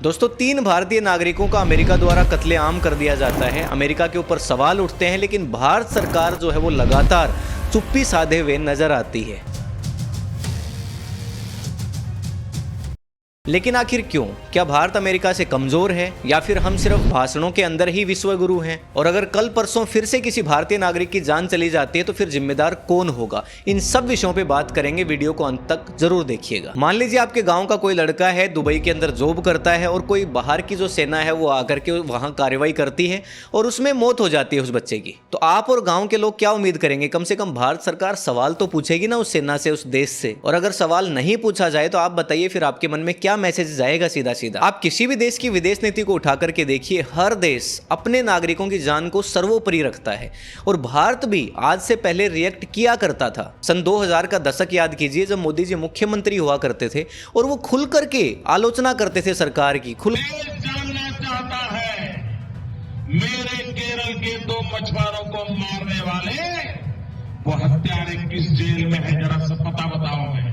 दोस्तों, 3 भारतीय नागरिकों का अमेरिका द्वारा कत्लेआम कर दिया जाता है। अमेरिका के ऊपर सवाल उठते हैं, लेकिन भारत सरकार जो है वो लगातार चुप्पी साधे हुए नजर आती है। लेकिन आखिर क्यों? क्या भारत अमेरिका से कमजोर है या फिर हम सिर्फ भाषणों के अंदर ही विश्व गुरु हैं? और अगर कल परसों फिर से किसी भारतीय नागरिक की जान चली जाती है तो फिर जिम्मेदार कौन होगा? इन सब विषयों पे बात करेंगे। वीडियो को अंत तक जरूर देखिएगा। मान लीजिए आपके गांव का कोई लड़का है, दुबई के अंदर जॉब करता है और कोई बाहर की जो सेना है वो आकर के वहां कार्रवाई करती है और उसमें मौत हो जाती है उस बच्चे की। तो आप और गाँव के लोग क्या उम्मीद करेंगे? कम से कम भारत सरकार सवाल तो पूछेगी ना उस सेना से, उस देश से। और अगर सवाल नहीं पूछा जाए तो आप बताइए फिर आपके मन में क्या मैसेज जाएगा? सीधा सीधा आप किसी भी देश की विदेश नीति को उठा करके देखिए, हर देश अपने नागरिकों की जान को सर्वोपरि रखता है। और भारत भी आज से पहले रिएक्ट किया करता था। सन 2000 का दशक याद कीजिए, जब मोदी जी मुख्यमंत्री हुआ करते थे और वो खुल करके आलोचना करते थे सरकार की। जानना चाहता है मेरे केरल के 2 मछुआरों को मारने वाले वो हत्यारे किस जेल में है, जरा सा पता बताओ। मैं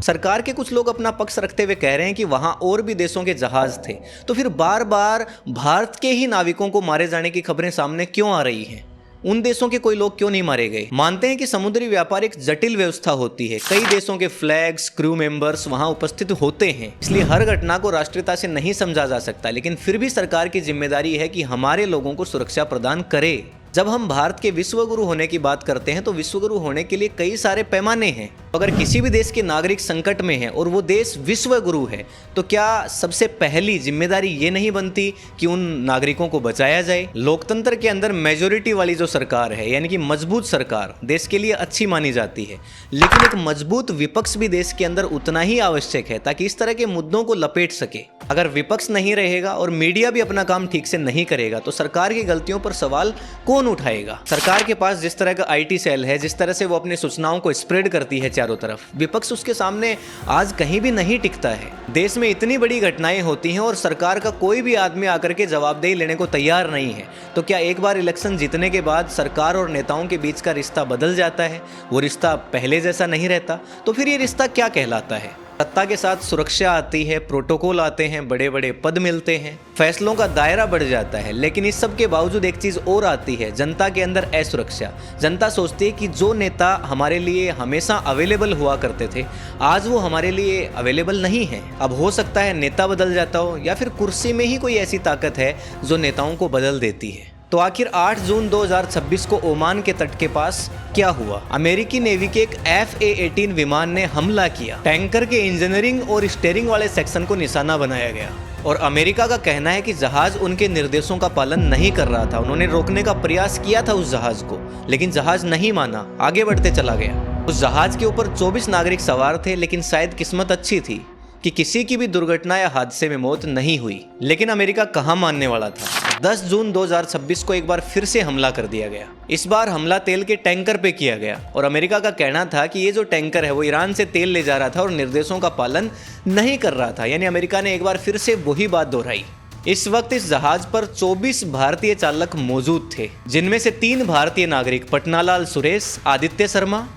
सरकार के कुछ लोग अपना पक्ष रखते हुए कह रहे हैं कि वहां और भी देशों के जहाज थे, तो फिर बार बार भारत के ही नाविकों को मारे जाने की खबरें सामने क्यों आ रही हैं? उन देशों के कोई लोग क्यों नहीं मारे गए? मानते हैं कि समुद्री व्यापार एक जटिल व्यवस्था होती है, कई देशों के फ्लैग्स, क्रू मेंबर्स वहां उपस्थित होते हैं, इसलिए हर घटना को राष्ट्रीयता से नहीं समझा जा सकता। लेकिन फिर भी सरकार की जिम्मेदारी है कि हमारे लोगों को सुरक्षा प्रदान करे। जब हम भारत के विश्वगुरु होने की बात करते हैं तो विश्वगुरु होने के लिए कई सारे पैमाने हैं। अगर किसी भी देश के नागरिक संकट में है और वो देश विश्वगुरु है, तो क्या सबसे पहली जिम्मेदारी ये नहीं बनती कि उन नागरिकों को बचाया जाए? लोकतंत्र के अंदर मेजोरिटी वाली जो सरकार है, यानी कि मजबूत सरकार, देश के लिए अच्छी मानी जाती है। लेकिन एक मजबूत विपक्ष भी देश के अंदर उतना ही आवश्यक है ताकि इस तरह के मुद्दों को लपेट सके। अगर विपक्ष नहीं रहेगा और मीडिया भी अपना काम ठीक से नहीं करेगा तो सरकार की गलतियों पर सवाल कौन उठाएगा? सरकार के पास जिस तरह का आईटी सेल है, जिस तरह से वो अपनी सूचनाओं को स्प्रेड करती है चारों तरफ, विपक्ष उसके सामने आज कहीं भी नहीं टिकता है। देश में इतनी बड़ी घटनाएं होती हैं और सरकार का कोई भी आदमी आकर के जवाबदेही लेने को तैयार नहीं है। तो क्या एक बार इलेक्शन जीतने के बाद सरकार और नेताओं के बीच का रिश्ता बदल जाता है? वो रिश्ता पहले जैसा नहीं रहता? तो फिर ये रिश्ता क्या कहलाता है? सत्ता के साथ सुरक्षा आती है, प्रोटोकॉल आते हैं, बड़े बड़े पद मिलते हैं, फैसलों का दायरा बढ़ जाता है। लेकिन इस सब के बावजूद एक चीज और आती है, जनता के अंदर असुरक्षा। जनता सोचती है कि जो नेता हमारे लिए हमेशा अवेलेबल हुआ करते थे, आज वो हमारे लिए अवेलेबल नहीं है। अब हो सकता है नेता बदल जाता हो या फिर कुर्सी में ही कोई ऐसी ताकत है जो नेताओं को बदल देती है। तो आखिर 8 जून 2026 को ओमान के तट के पास क्या हुआ? अमेरिकी नेवी के एक FA-18 विमान ने हमला किया। टैंकर के इंजीनियरिंग और स्टीयरिंग वाले सेक्शन को निशाना बनाया गया और अमेरिका का कहना है कि जहाज उनके निर्देशों का पालन नहीं कर रहा था। उन्होंने रोकने का प्रयास किया था उस जहाज को, लेकिन जहाज नहीं माना, आगे बढ़ते चला गया। उस जहाज के ऊपर 24 नागरिक सवार थे, लेकिन शायद किस्मत अच्छी थी कि किसी की भी दुर्घटना या हादसे में मौत नहीं हुई। लेकिन अमेरिका कहाँ मानने वाला था? 10 जून 2026 को एक बार फिर से हमला कर दिया गया। इस बार हमला तेल के टैंकर पे किया गया और अमेरिका का कहना था कि ये जो टैंकर है वो ईरान से तेल ले जा रहा था और निर्देशों का पालन नहीं कर रहा था। यानी अमेरिका ने एक बार फिर से वही बात दोहराई। इस वक्त इस जहाज पर 24 भारतीय चालक मौजूद थे, जिनमें से 3 भारतीय नागरिक पटनालाल सुरेश, आदित्य शर्मा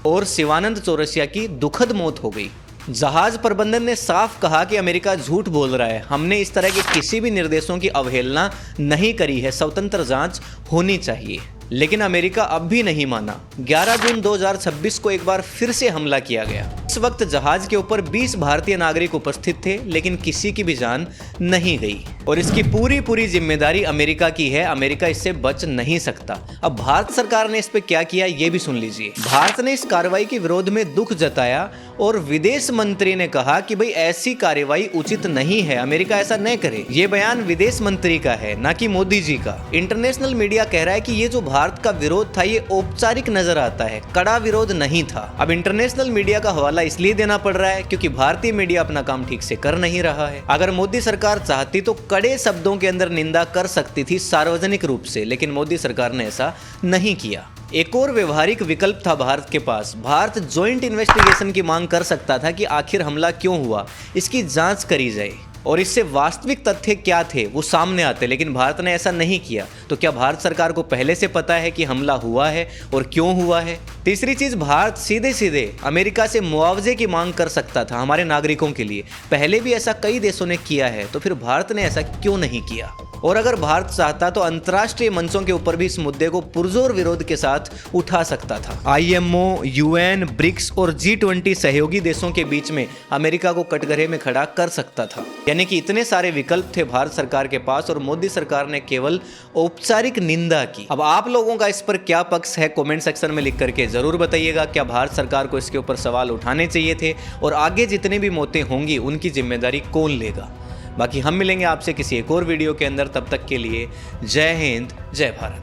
और शिवानंद चौरसिया की दुखद मौत हो गई। जहाज प्रबंधन ने साफ कहा कि अमेरिका झूठ बोल रहा है, हमने इस तरह के किसी भी निर्देशों की अवहेलना नहीं करी है, स्वतंत्र जांच होनी चाहिए। लेकिन अमेरिका अब भी नहीं माना। 11 जून 2026 को एक बार फिर से हमला किया गया। इस वक्त जहाज के ऊपर 20 भारतीय नागरिक उपस्थित थे, लेकिन किसी की भी जान नहीं गई और इसकी पूरी जिम्मेदारी अमेरिका की है। अमेरिका इससे बच नहीं सकता। अब भारत सरकार ने इस पे क्या किया ये भी सुन लीजिए। भारत ने इस कार्रवाई के विरोध में दुख जताया और विदेश मंत्री ने कहा कि भाई ऐसी कार्रवाई उचित नहीं है, अमेरिका ऐसा न करे। ये बयान विदेश मंत्री का है, ना कि मोदी जी का। इंटरनेशनल मीडिया कह रहा है कि ये जो भारत का विरोध था ये औपचारिक नजर आता है, कड़ा विरोध नहीं था। अब इंटरनेशनल मीडिया का हवाला इसलिए देना पड़ रहा है क्योंकि भारतीय मीडिया अपना काम ठीक से कर नहीं रहा है। अगर मोदी सरकार चाहती तो कड़े शब्दों के अंदर निंदा कर सकती थी सार्वजनिक रूप से, लेकिन मोदी सरकार ने ऐसा नहीं किया। एक और व्यवहारिक विकल्प था भारत के पास। भारत ज्वाइंट इन्वेस्टिगेशन की मांग कर सकता था कि आखिर हमला क्यों हुआ, इसकी जांच करी जाए। और इससे वास्तविक तथ्य क्या थे वो सामने आते, लेकिन भारत ने ऐसा नहीं किया। तो क्या भारत सरकार को पहले से पता है कि हमला हुआ है और क्यों हुआ है? तीसरी चीज, भारत सीधे सीधे अमेरिका से मुआवजे की मांग कर सकता था हमारे नागरिकों के लिए। पहले भी ऐसा कई देशों ने किया है, तो फिर भारत ने ऐसा क्यों नहीं किया? और अगर भारत चाहता तो अंतर्राष्ट्रीय मंचों के ऊपर भी इस मुद्दे को पुरजोर विरोध के साथ उठा सकता था। IMO, UN, ब्रिक्स और G20 सहयोगी देशों के बीच में अमेरिका को कटघरे में खड़ा कर सकता था। यानी कि इतने सारे विकल्प थे भारत सरकार के पास और मोदी सरकार ने केवल औपचारिक निंदा की। अब आप लोगों का इस पर क्या पक्ष है, कमेंट सेक्शन में लिख करके जरूर बताइएगा। क्या भारत सरकार को इसके ऊपर सवाल उठाने चाहिए थे और आगे जितने भी मौतें होंगी उनकी जिम्मेदारी कौन लेगा? बाकी हम मिलेंगे आपसे किसी एक और वीडियो के अंदर। तब तक के लिए जय हिंद, जय भारत।